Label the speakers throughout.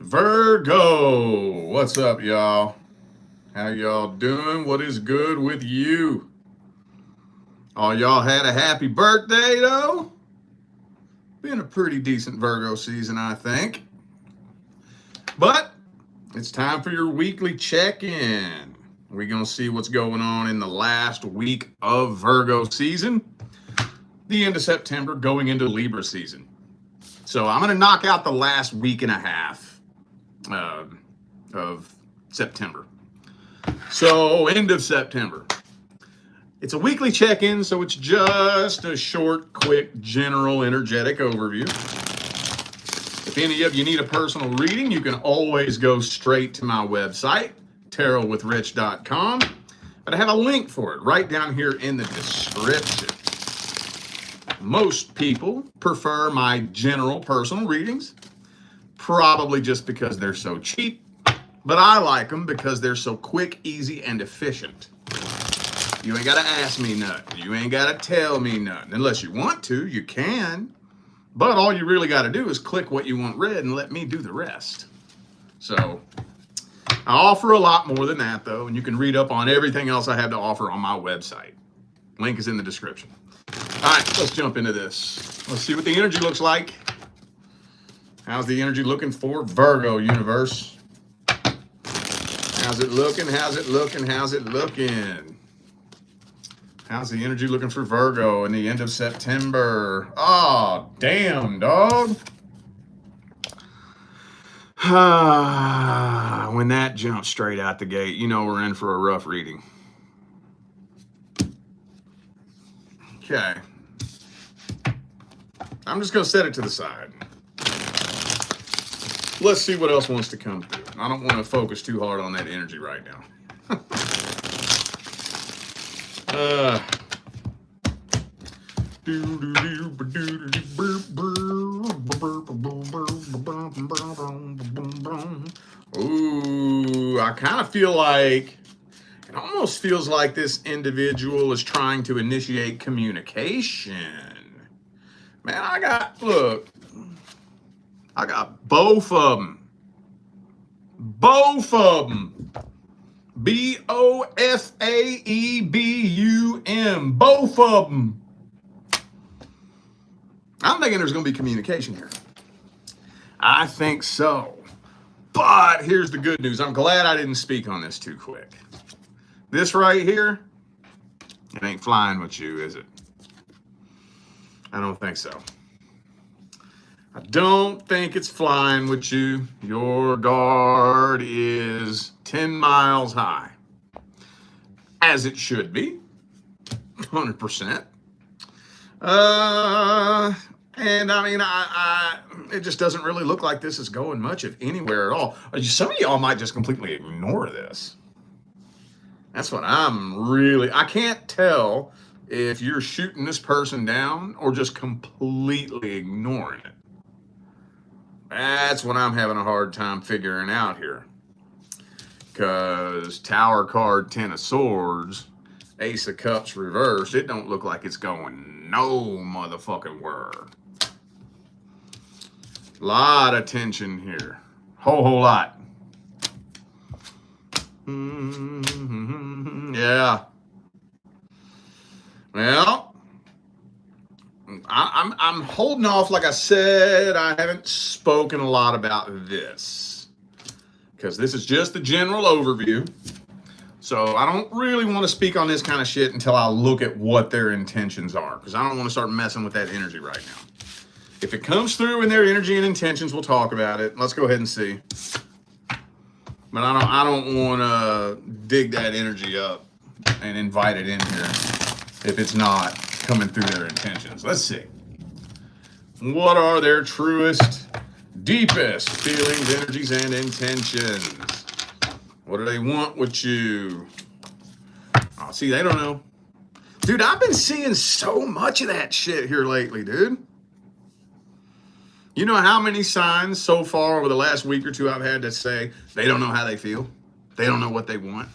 Speaker 1: Virgo, what's up, y'all? How y'all doing? What is good with you? All y'all had a happy birthday, though? Been a pretty decent Virgo season, I think. But it's time for your weekly check-in. We're going to see what's going on in the last week of Virgo season, the end of September, going into Libra season. So I'm going to knock out the last week and a half of September. So end of September. It's a weekly check-in, so it's just a short, quick, general, energetic overview. If any of you need a personal reading, you can always go straight to my website, tarotwithrich.com. But I have a link for it right down here in the description. Most people prefer my general personal readings, probably just because they're so cheap, but I like them because they're so quick, easy, and efficient. You ain't got to ask me nothing. You ain't got to tell me nothing. Unless you want to, you can. But all you really got to do is click what you want read and let me do the rest. So I offer a lot more than that, though, and you can read up on everything else I have to offer on my website. Link is in the description. All right, let's jump into this. Let's see what the energy looks like. How's the energy looking for Virgo universe? How's it looking? How's it looking? How's it looking? How's the energy looking for Virgo in the end of September? Oh, damn, dog. When that jumps straight out the gate, you know we're in for a rough reading. Okay. I'm just going to set it to the side. Let's see what else wants to come through. I don't want to focus too hard on that energy right now. Ooh, I kind of feel like, it almost feels like this individual is trying to initiate communication. Man, I got both of them. Both of them. BOFAEBUM. Both of them. I'm thinking there's going to be communication here. I think so. But here's the good news. I'm glad I didn't speak on this too quick. This right here, it ain't flying with you, is it? I don't think so. I don't think it's flying with you. Your guard is 10 miles high. As it should be. 100%. And I mean, it just doesn't really look like this is going much of anywhere at all. Some of y'all might just completely ignore this. That's what I can't tell if you're shooting this person down or just completely ignoring it. That's what I'm having a hard time figuring out here. Because Tower card, 10 of Swords, Ace of Cups reversed, it don't look like it's going no motherfucking where. Lot of tension here. Whole lot. Yeah. Well, I'm holding off. Like I said, I haven't spoken a lot about this because this is just the general overview. So I don't really want to speak on this kind of shit until I look at what their intentions are, because I don't want to start messing with that energy right now. If it comes through in their energy and intentions, we'll talk about it. Let's go ahead and see. But I don't want to dig that energy up and invite it in here if it's not coming through their intentions. Let's see. What are their truest, deepest feelings, energies, and intentions? What do they want with you? Oh, see, they don't know. Dude, I've been seeing so much of that shit here lately, dude. You know how many signs so far over the last week or two I've had that say they don't know how they feel? They don't know what they want.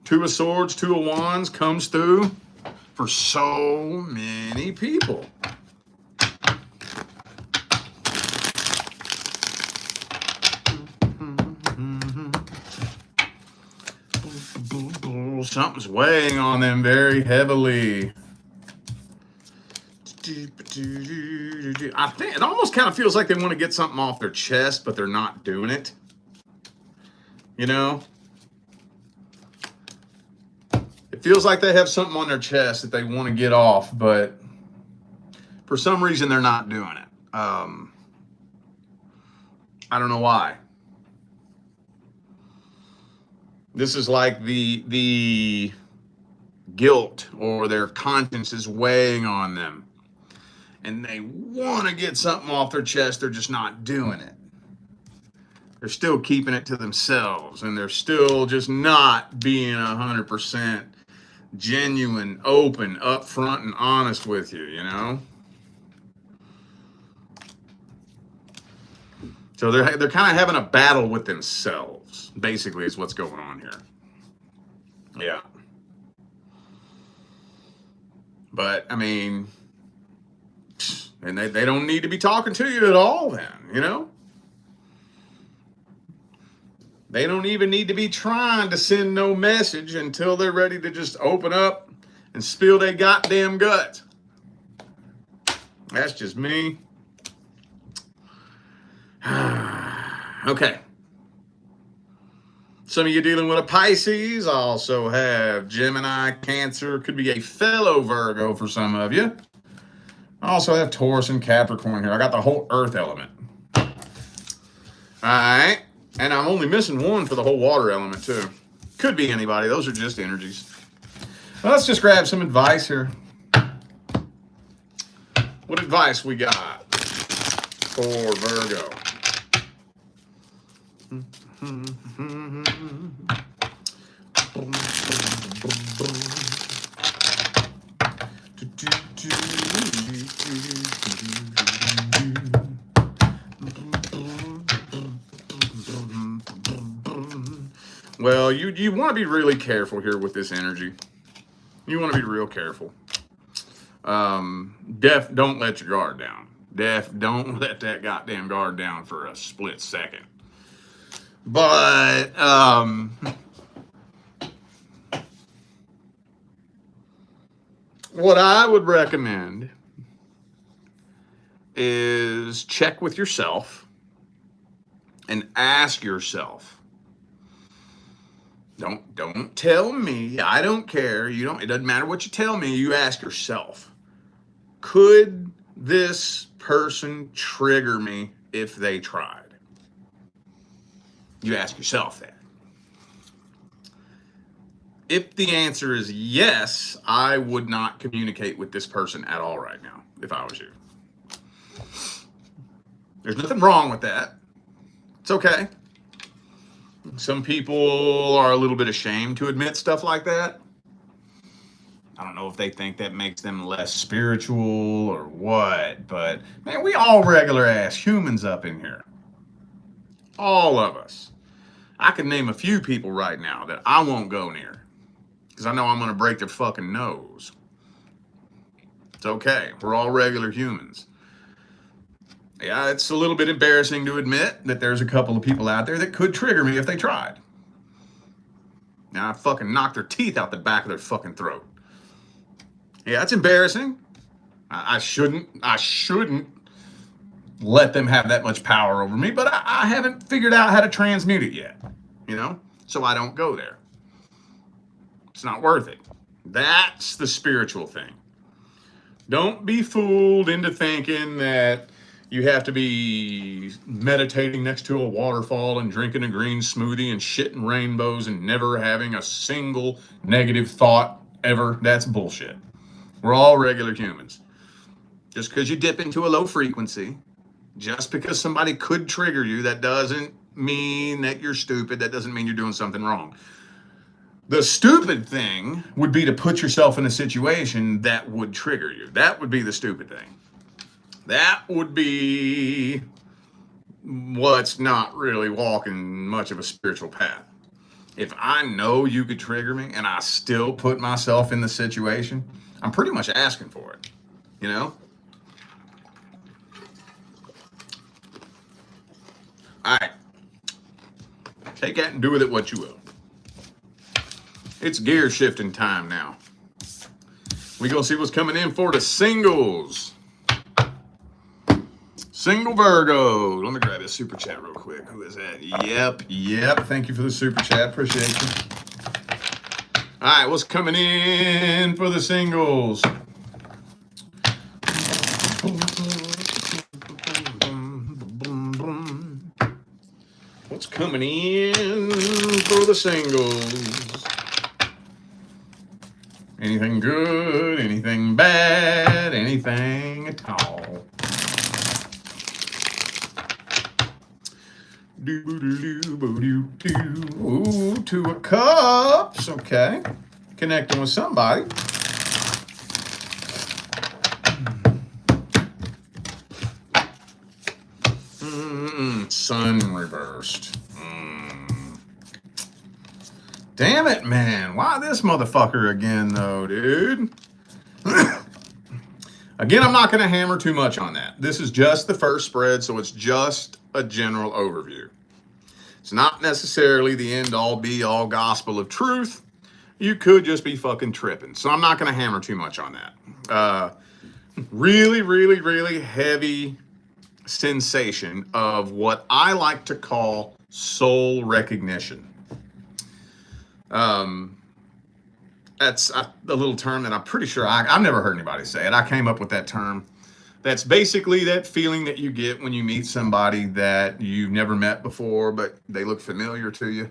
Speaker 1: 2 of Swords, 2 of Wands comes through for so many people. something's weighing on them very heavily. I think it almost kind of feels like they want to get something off their chest, but they're not doing it. You know? It feels like they have something on their chest that they want to get off, but for some reason they're not doing it. I don't know why. This is like the guilt or their conscience is weighing on them. And they want to get something off their chest. They're just not doing it. They're still keeping it to themselves. And they're still just not being 100% genuine, open, upfront, and honest with you, you know? So they're kind of having a battle with themselves, basically, is what's going on here. Yeah. But, I mean, and they don't need to be talking to you at all then, you know? They don't even need to be trying to send no message until they're ready to just open up and spill their goddamn guts. That's just me. Okay. Some of you dealing with a Pisces. I also have Gemini, Cancer. Could be a fellow Virgo for some of you. I also have Taurus and Capricorn here. I got the whole Earth element. All right. And I'm only missing one for the whole water element, too. Could be anybody. Those are just energies. Well, let's just grab some advice here. What advice we got for Virgo? Well, you want to be really careful here with this energy. You want to be real careful. Don't let your guard down. Don't let that goddamn guard down for a split second. But what I would recommend is check with yourself and ask yourself. Don't tell me. I don't care. It doesn't matter what you tell me. You ask yourself, could this person trigger me if they tried? You ask yourself that. If the answer is yes, I would not communicate with this person at all right now, if I was you. There's nothing wrong with that. It's okay. Some people are a little bit ashamed to admit stuff like that. I don't know if they think that makes them less spiritual or what, but man, we all regular ass humans up in here. All of us. I can name a few people right now that I won't go near because I know I'm going to break their fucking nose. It's okay. We're all regular humans. Yeah, it's a little bit embarrassing to admit that there's a couple of people out there that could trigger me if they tried. Now I fucking knock their teeth out the back of their fucking throat. Yeah, it's embarrassing. I shouldn't let them have that much power over me, but I haven't figured out how to transmute it yet, you know? So I don't go there. It's not worth it. That's the spiritual thing. Don't be fooled into thinking that you have to be meditating next to a waterfall and drinking a green smoothie and shitting rainbows and never having a single negative thought ever. That's bullshit. We're all regular humans. Just because you dip into a low frequency, just because somebody could trigger you, that doesn't mean that you're stupid. That doesn't mean you're doing something wrong. The stupid thing would be to put yourself in a situation that would trigger you. That would be the stupid thing. That would be what's not really walking much of a spiritual path. If I know you could trigger me and I still put myself in the situation, I'm pretty much asking for it, you know? All right. Take that and do with it what you will. It's gear shifting time now. We gonna see what's coming in for the singles. Single Virgo. Let me grab this super chat real quick. Who is that? Yep. Thank you for the super chat. Appreciate you. All right, what's coming in for the singles? What's coming in for the singles? Anything good? Anything bad? Anything at all? Ooh, two of cups. Okay. Connecting with somebody. Sun reversed. Damn it, man. Why this motherfucker again, though, dude? Again, I'm not going to hammer too much on that. This is just the first spread, so it's just a general overview. It's not necessarily the end-all, be-all gospel of truth. You could just be fucking tripping. So I'm not going to hammer too much on that. Really heavy sensation of what I like to call soul recognition. That's a little term that I'm pretty sure I've never heard anybody say it. I came up with that term. That's basically that feeling that you get when you meet somebody that you've never met before, but they look familiar to you.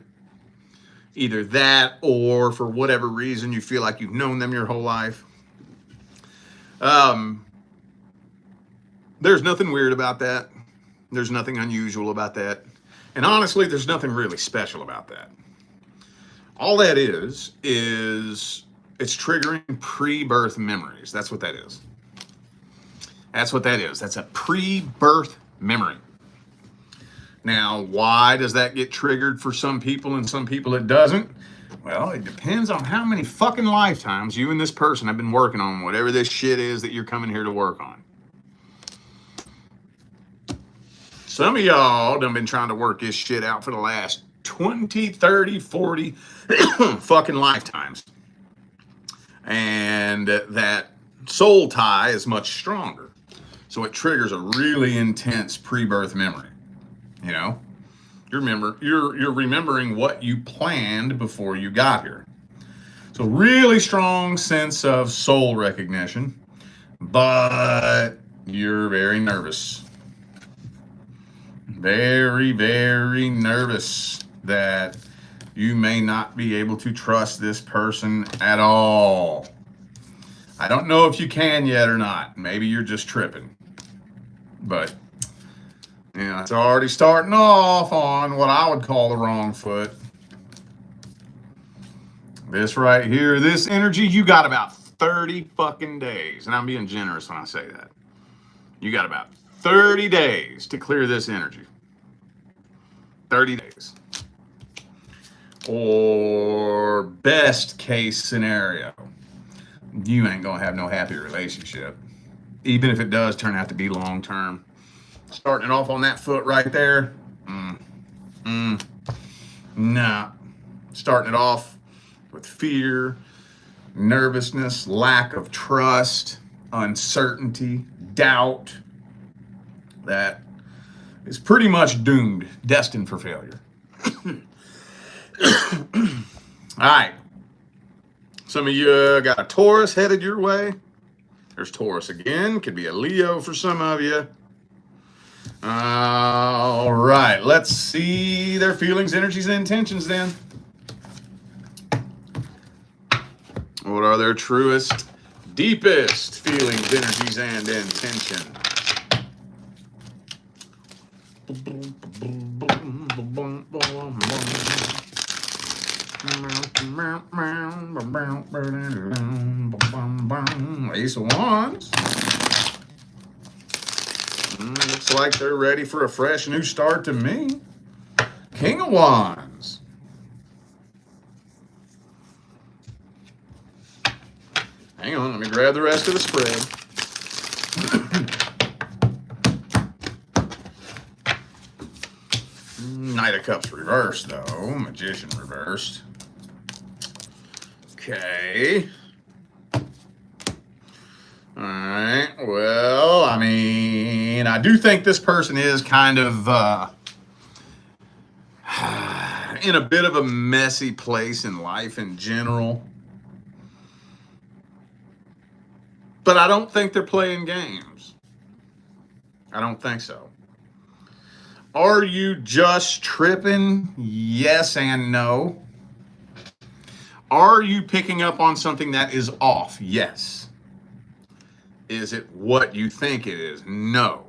Speaker 1: Either that, or for whatever reason, you feel like you've known them your whole life. There's nothing weird about that. There's nothing unusual about that. And honestly, there's nothing really special about that. All that is it's triggering pre-birth memories. That's what that is. That's what that is. That's a pre-birth memory. Now, why does that get triggered for some people and some people it doesn't? Well, it depends on how many fucking lifetimes you and this person have been working on whatever this shit is that you're coming here to work on. Some of y'all done been trying to work this shit out for the last 20, 30, 40 fucking lifetimes. And that soul tie is much stronger. So it triggers a really intense pre-birth memory. You know, you're remembering what you planned before you got here. So really strong sense of soul recognition, but you're very nervous. Very nervous that you may not be able to trust this person at all. I don't know if you can yet or not. Maybe you're just tripping. But, you know, it's already starting off on what I would call the wrong foot. This right here, this energy, you got about 30 fucking days. And I'm being generous when I say that. You got about 30 days to clear this energy. 30 days. Or best case scenario, you ain't gonna have no happy relationship. Even if it does turn out to be long term. Starting it off on that foot right there, nah. Starting it off with fear, nervousness, lack of trust, uncertainty, doubt, that is pretty much doomed, destined for failure. All right. Some of you got a Taurus headed your way. There's Taurus again. Could be a Leo for some of you. All right. Let's see their feelings, energies, and intentions then. What are their truest, deepest feelings, energies, and intentions? Ace of Wands. Looks like they're ready for a fresh new start to me. King of Wands. Hang on, let me grab the rest of the spread. Knight of Cups reversed, though. Magician reversed. Okay. All right. Well, I mean, I do think this person is kind of in a bit of a messy place in life in general. But I don't think they're playing games. I don't think so. Are you just tripping? Yes and no. Are you picking up on something that is off? Yes. Is it what you think it is? No.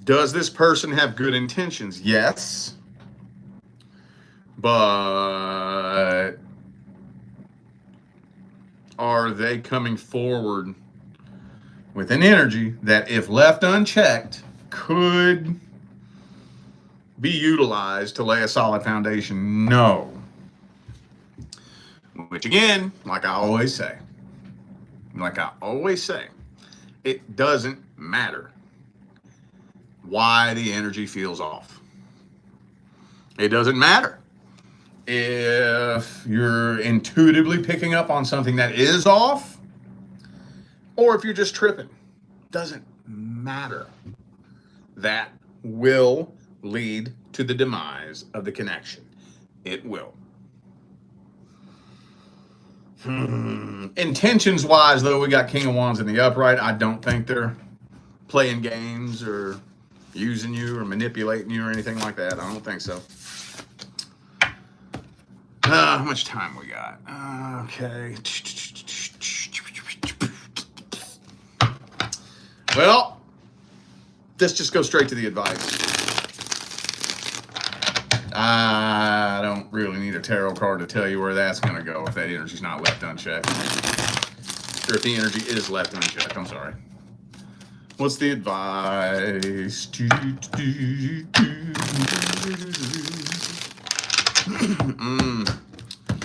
Speaker 1: Does this person have good intentions? Yes. But are they coming forward with an energy that, if left unchecked, could be utilized to lay a solid foundation? No. Which, again, like I always say, it doesn't matter why the energy feels off. It doesn't matter if you're intuitively picking up on something that is off or if you're just tripping. Doesn't matter. That will lead to the demise of the connection. It will. Intentions wise, though, we got King of Wands in the upright. I don't think they're playing games or using you or manipulating you or anything like that. I don't think so. How much time we got? Okay. Well, let's just go straight to the advice. I don't really need a tarot card to tell you where that's going to go if that energy's not left unchecked. Or if the energy is left unchecked, I'm sorry. What's the advice?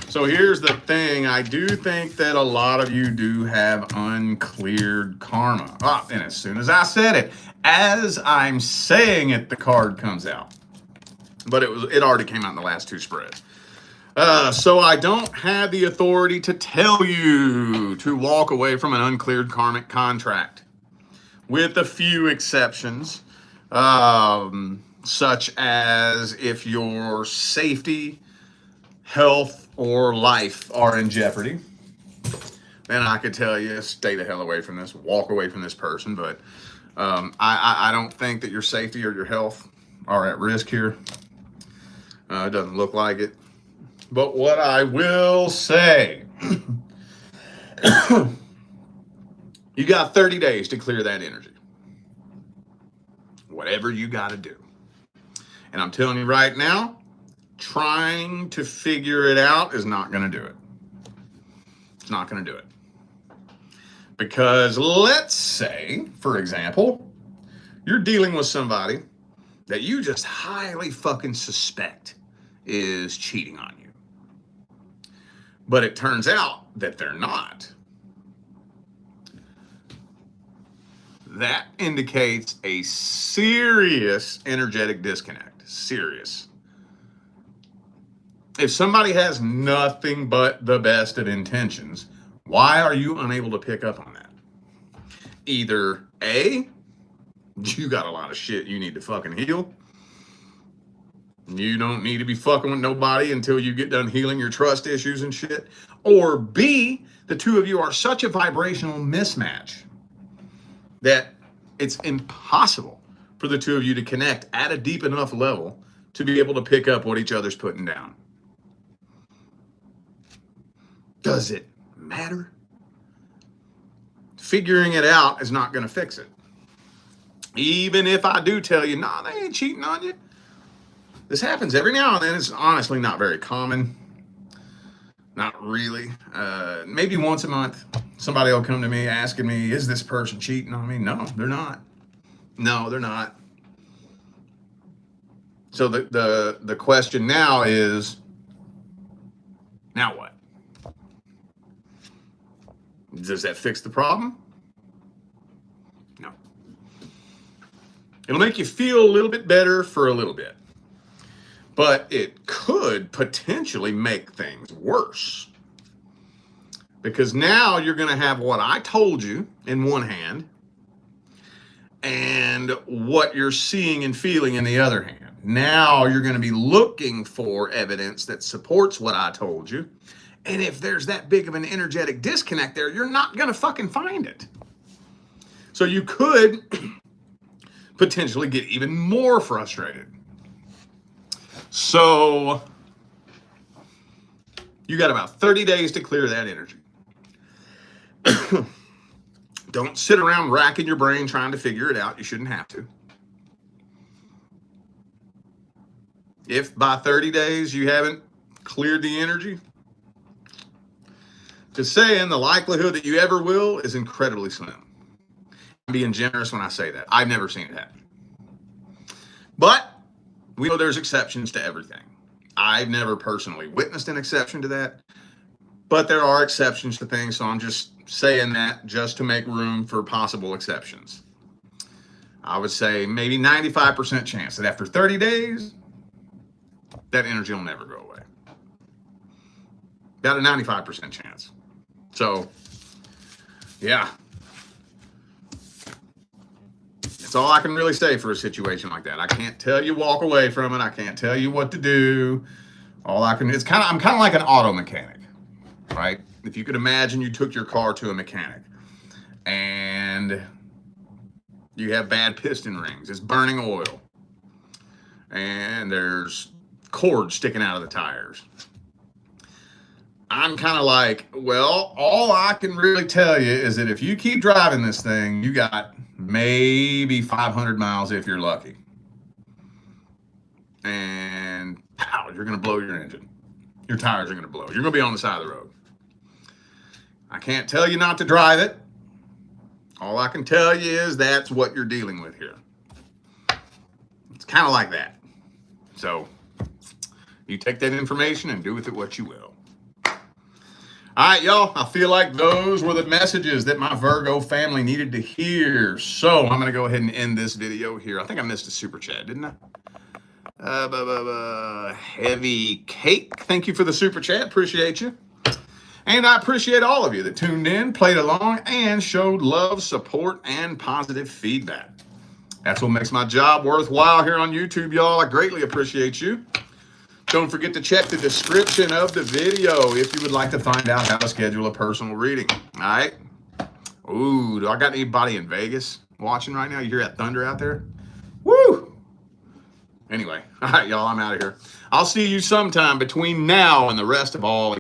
Speaker 1: So here's the thing. I do think that a lot of you do have uncleared karma. And as soon as I said it, as I'm saying it, the card comes out. But it already came out in the last two spreads. So I don't have the authority to tell you to walk away from an uncleared karmic contract, with a few exceptions, such as if your safety, health, or life are in jeopardy. Then I could tell you, stay the hell away from this, walk away from this person. But I don't think that your safety or your health are at risk here. It doesn't look like it. But what I will say, you got 30 days to clear that energy. Whatever you got to do. And I'm telling you right now, trying to figure it out is not going to do it. It's not going to do it. Because let's say, for example, you're dealing with somebody that you just highly fucking suspect is cheating on you. But it turns out that they're not. That indicates a serious energetic disconnect. Serious. If somebody has nothing but the best of intentions, why are you unable to pick up on that? Either A, you got a lot of shit you need to fucking heal. You don't need to be fucking with nobody until you get done healing your trust issues and shit. Or B, the two of you are such a vibrational mismatch that it's impossible for the two of you to connect at a deep enough level to be able to pick up what each other's putting down. Does it matter? Figuring it out is not going to fix it. Even if I do tell you, nah, they ain't cheating on you. This happens every now and then. It's honestly not very common. Not really. Maybe once a month, somebody will come to me asking me, is this person cheating on me? No, they're not. No, they're not. So the question now is, now what? Does that fix the problem? No. It'll make you feel a little bit better for a little bit. But it could potentially make things worse. Because now you're going to have what I told you in one hand and what you're seeing and feeling in the other hand. Now you're going to be looking for evidence that supports what I told you. And if there's that big of an energetic disconnect there, you're not going to fucking find it. So you could potentially get even more frustrated. So you got about 30 days to clear that energy. Don't sit around racking your brain trying to figure it out. You shouldn't have to. If by 30 days you haven't cleared the energy, just saying the likelihood that you ever will is incredibly slim. I'm being generous when I say that. I've never seen it happen. But we know there's exceptions to everything. I've never personally witnessed an exception to that, but there are exceptions to things, so I'm just saying that just to make room for possible exceptions. I would say maybe 95% chance that after 30 days, that energy will never go away. About a 95% chance. So, yeah. That's all I can really say for a situation like that. I can't tell you walk away from it. I can't tell you what to do. All I can, I'm kind of like an auto mechanic, right? If you could imagine you took your car to a mechanic and you have bad piston rings, it's burning oil, and there's cords sticking out of the tires. I'm kind of like, well, all I can really tell you is that if you keep driving this thing, you got maybe 500 miles if you're lucky. And pow, you're going to blow your engine. Your tires are going to blow. You're going to be on the side of the road. I can't tell you not to drive it. All I can tell you is that's what you're dealing with here. It's kind of like that. So you take that information and do with it what you will. All right, y'all, I feel like those were the messages that my Virgo family needed to hear. So I'm going to go ahead and end this video here. I think I missed a super chat, didn't I? Heavy Cake, thank you for the super chat. Appreciate you. And I appreciate all of you that tuned in, played along, and showed love, support, and positive feedback. That's what makes my job worthwhile here on YouTube, y'all. I greatly appreciate you. Don't forget to check the description of the video if you would like to find out how to schedule a personal reading. All right? Ooh, do I got anybody in Vegas watching right now? You hear that thunder out there? Woo! Anyway, all right, y'all, I'm out of here. I'll see you sometime between now and the rest of all